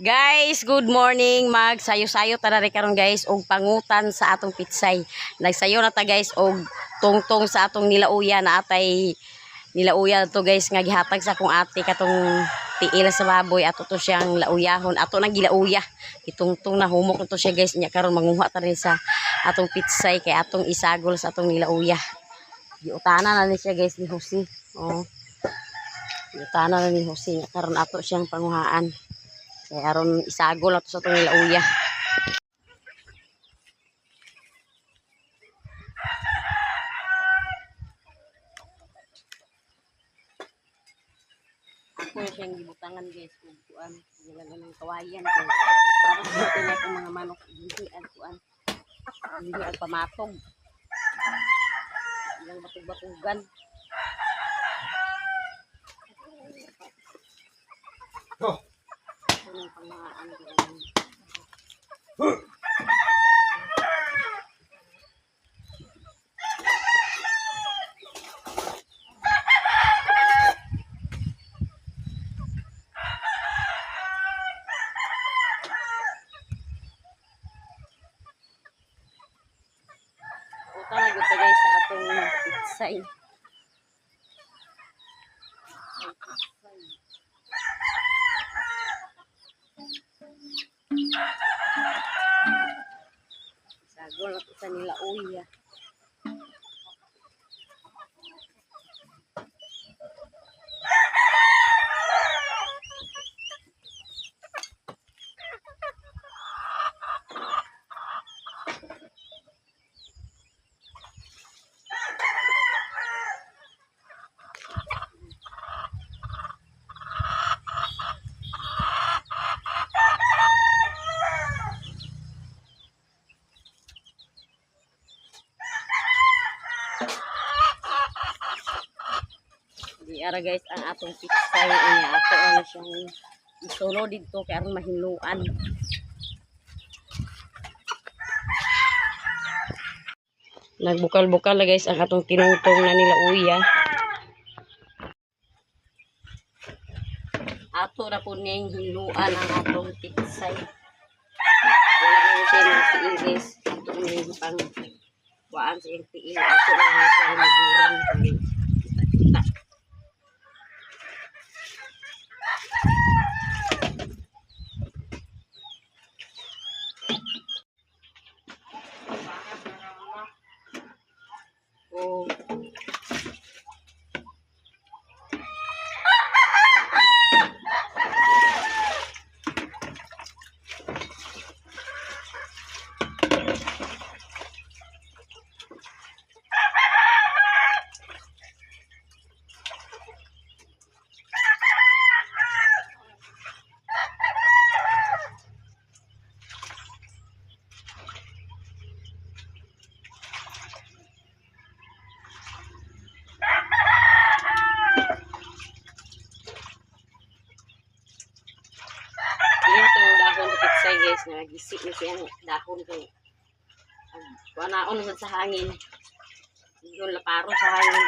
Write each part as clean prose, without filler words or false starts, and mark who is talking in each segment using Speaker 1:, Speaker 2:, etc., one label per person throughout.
Speaker 1: Guys, good morning. Magsayo-sayo tara rin karon guys og pangutan sa atong pitsay. Nagsayo na ta guys og tungtong sa atong nilauya na atay nilauya to guys nga gihatag sa akong ate katong tiil sa baboy ato to siyang lauyahon. Ato nang gilauya. Itungtong na humok to siya guys nya karon manguha ta rin sa atong pitsay kay atong isagol sa atong nilauya. Giutana na ni siya guys ni Jose. Oh. Giutana na ni Jose nya karon ato siyang panguhaan. Kaya aron isagol ato sa itong nilauya. Ako siyang gibutangan guys kung kuan. Nilagyan ng kawayan ko. Para sa na itong mga manok. Hindi ang kuan. Hindi ang pamatog. Ilang batug-batugan. Oh! Ito ng pangaan ko. Utang agad ta guys sa atong pitsay. Sagol ako sa nilauya. Ara guys ang atong pitsay niya ato ano siyang isolo dito kay aron mahinuan. Nagbukal-bukal na guys ang atong tinutong na nilauya. Ato na po niyang hinuan ang atong pitsay. Wala na siya ng tiil guys. Ato na yung pang waan sa yung tiil. Ato na siya naguran. Kita-kita. Oh. Guys, nagisip na siya ng dahon kay wanaon sa hangin. Yung laparo sa hangin.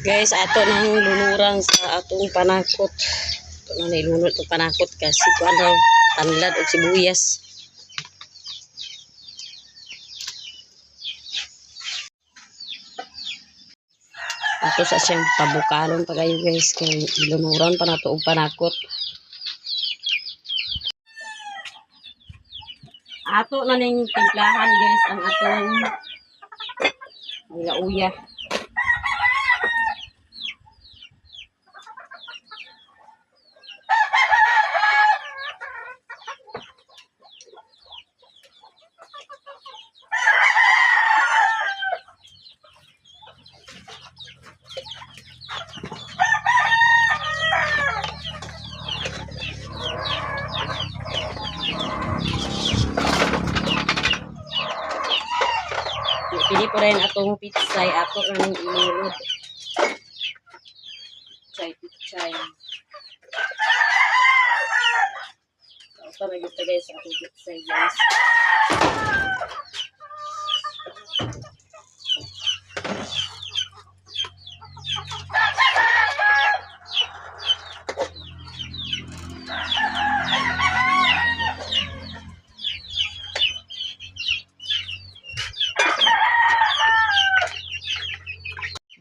Speaker 1: Guys, ato nang lunurang sa atong panakot. Ato na nilunod itong panakot kasi kung ano, tanlad o sibuyas. Ato sa siyang pabukalon pa kayo guys, kay lunuran pa nato og panakot. Ato na ning timplahan guys ang atong nilauya. Pili po rin atong pitsay, ato na ning ilunod. Pitsay. Ito na gito guys ang atong pitsay guys.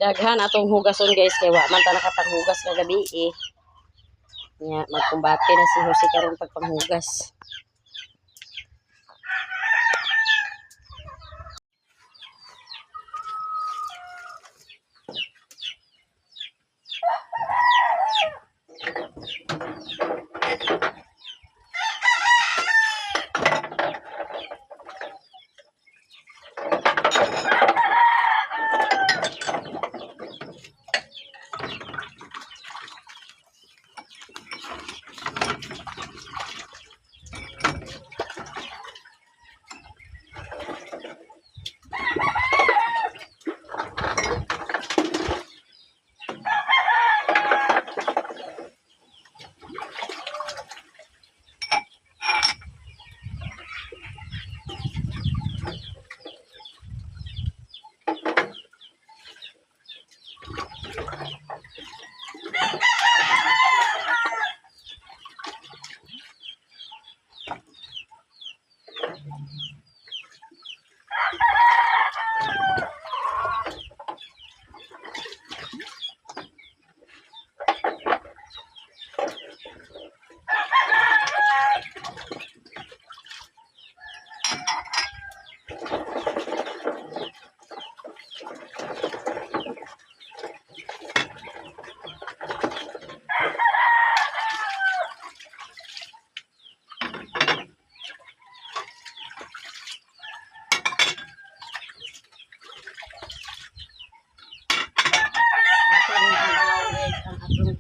Speaker 1: Daghan atong hugason guys kay wa man ta nakapaghugas kagabi eh. Nya magkumbate na si Jose karon pagpanghugas.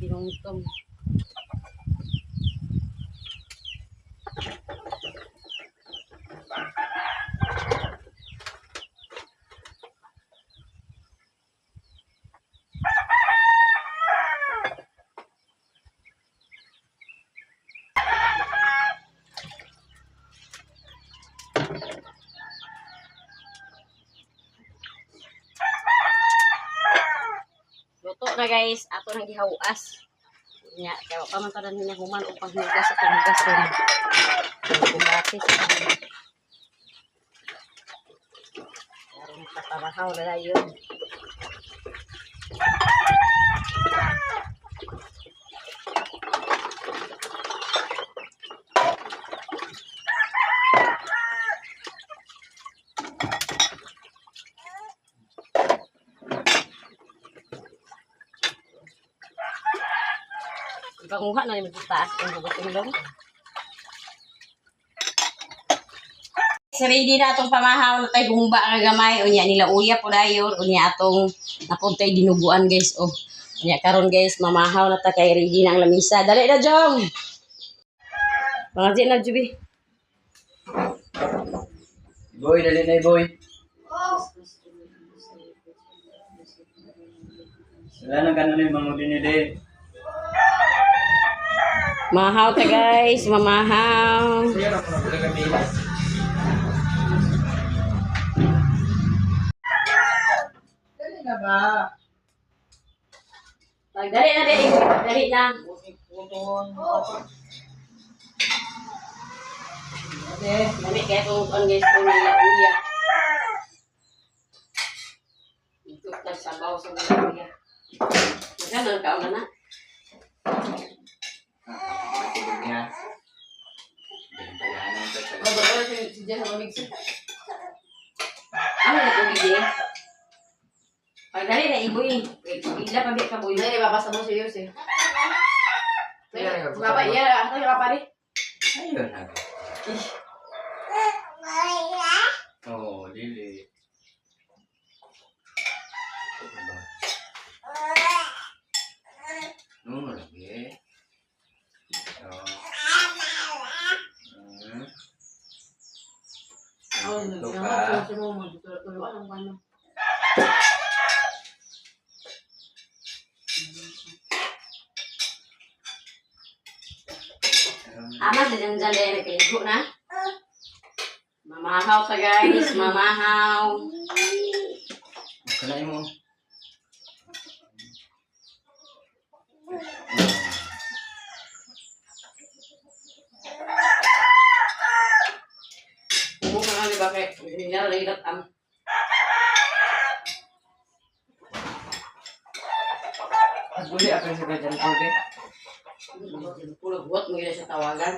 Speaker 1: Tinungtong. Luto na guys, ato nang gihawas. Nya, kaya pa man tanan niya human o paghugas sa paghugas ron. Kumbati sa kanila. Karong katarahaw na yun. Panguha na yung taas yung hugot yung long. Ready na atong pamahaw na tayo gumba ang gamay. Unya nila uya po dayon. Unya atong napuntay dinuguan guys. Oh. Unya karon guys mamahaw na ta kay ready na ang lamisa. Dali na Jom. Pangadya na Jubi.
Speaker 2: Boy, dali na boy. Wala nang ganun yung mga dinide.
Speaker 1: Mahaw ta guys, mamahaw.
Speaker 2: Dali na ba?
Speaker 1: Dali na, dali. Dali na. Dali kaya kung ang guys kung nila-uya. Ito sabaw sa nila-uya. Maganda ka na.
Speaker 2: Matulog niya. Ganyan pa yan.
Speaker 3: Bago si Jess ang mix.
Speaker 1: Ano na tubig eh? Ay, dali na, iboy. Bigla pa ka, boy.
Speaker 3: Ay, babasa mo si Yus eh.
Speaker 2: Iya,
Speaker 3: Gapa, iya, ano yung kapari?
Speaker 2: Ayun na. Oh, dili. No, lagi. Oh.
Speaker 3: Oh,
Speaker 2: Ito
Speaker 3: yung
Speaker 2: ka.
Speaker 3: mga mo, tuloy-tuloy ang paano.
Speaker 1: Ama, dyan dyan, nagkaligo na. Mamahaw ka, guys. Mamahaw.
Speaker 2: Kanain mo.
Speaker 1: Umukha kami bakit? Hindi na rin ang
Speaker 2: Buli akan sa ganyan ko, okay?
Speaker 1: pulo-buot mo yun sa tawagan.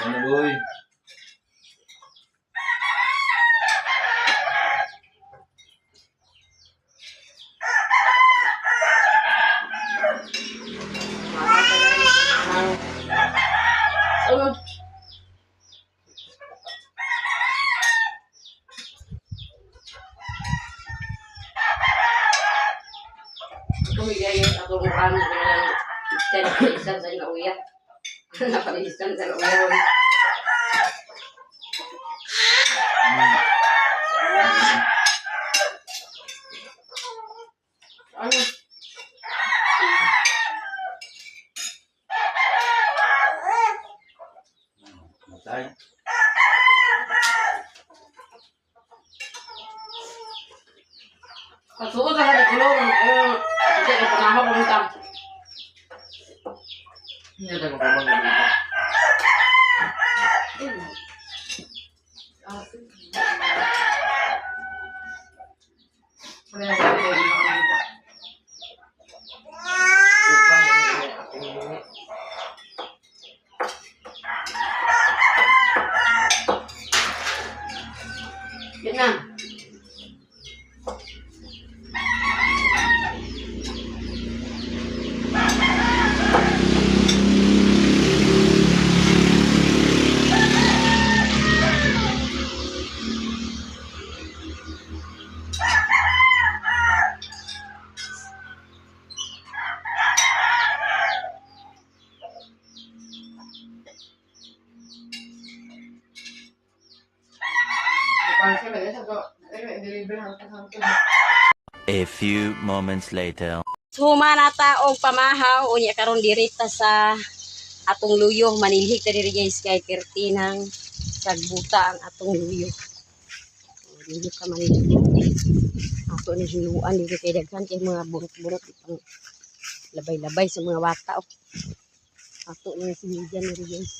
Speaker 2: Yan na, boy.
Speaker 1: Kumigay yung atong ano ng extend sa nauya. Napalisan sa nauya. Ano?
Speaker 2: Matay.
Speaker 1: Pagsuko sa hari kulong, hindi na pamahaw mo ito.
Speaker 2: Hindi na ko pamang dito.
Speaker 1: Yan na.
Speaker 4: A few moments later.
Speaker 1: Humanata og pamahaw unya karon dirita sa atong luyo manilhik ta diri guys kay pertinang sagbuta ang atong luyo. Dili ka manilhik. Ato ni hinuan diri kay daghan kay mga burot-burot itong labay-labay sa mga wata. Ato ni sinigyan diri guys.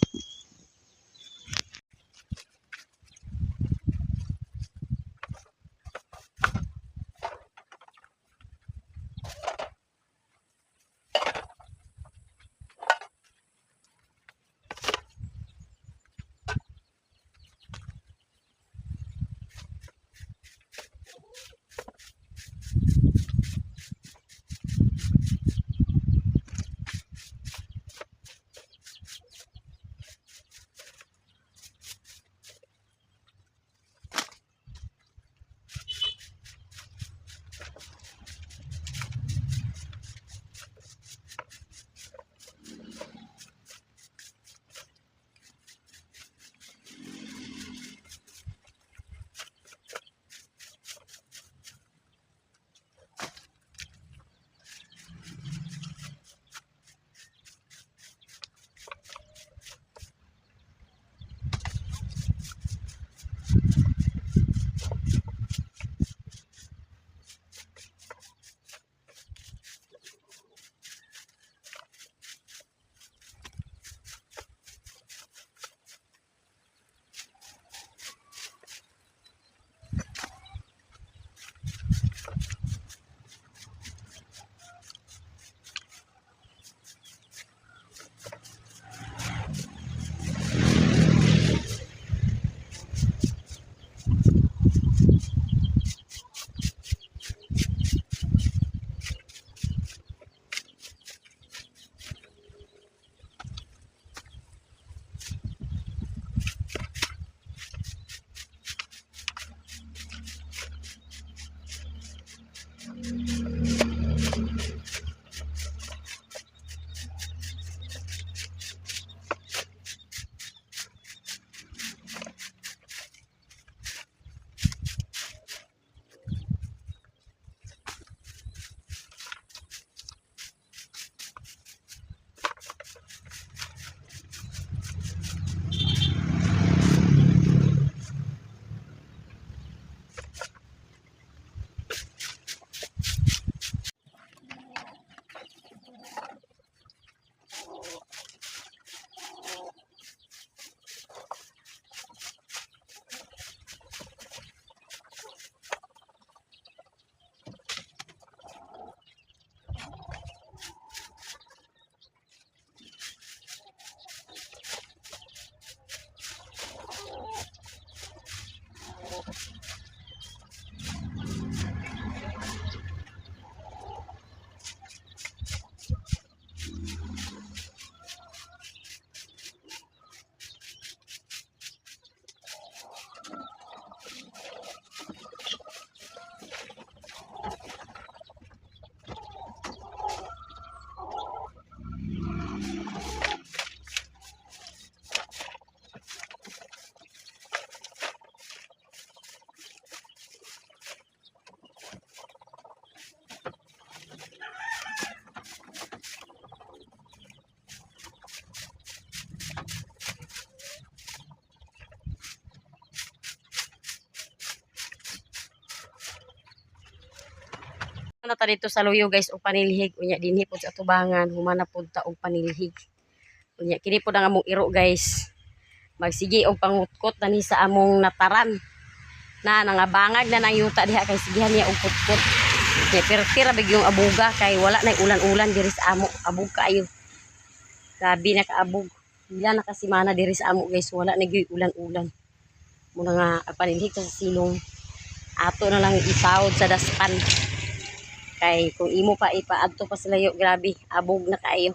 Speaker 1: na ta dito sa luyo guys og panilhig unya dinhi pod sa tubangan humana pod ta og panilhig. Unya kini pod ang among iro guys. Magsige og pangutkot nani sa among nataran. Na nangabangag na nang yuta diha kay sigihan niya og kutkot. Kay pertira big yung abuga kay wala na ulan-ulan diri sa amo. Abog kaayo. Grabe na kaabog. Bila na kasimana diri sa amo guys wala na gyud ulan-ulan. Muna nga panilhig sa silong. Ato na lang isawod sa daspan. Kay kung imo pa ipaadto pa sila yo grabe abog na kaayo.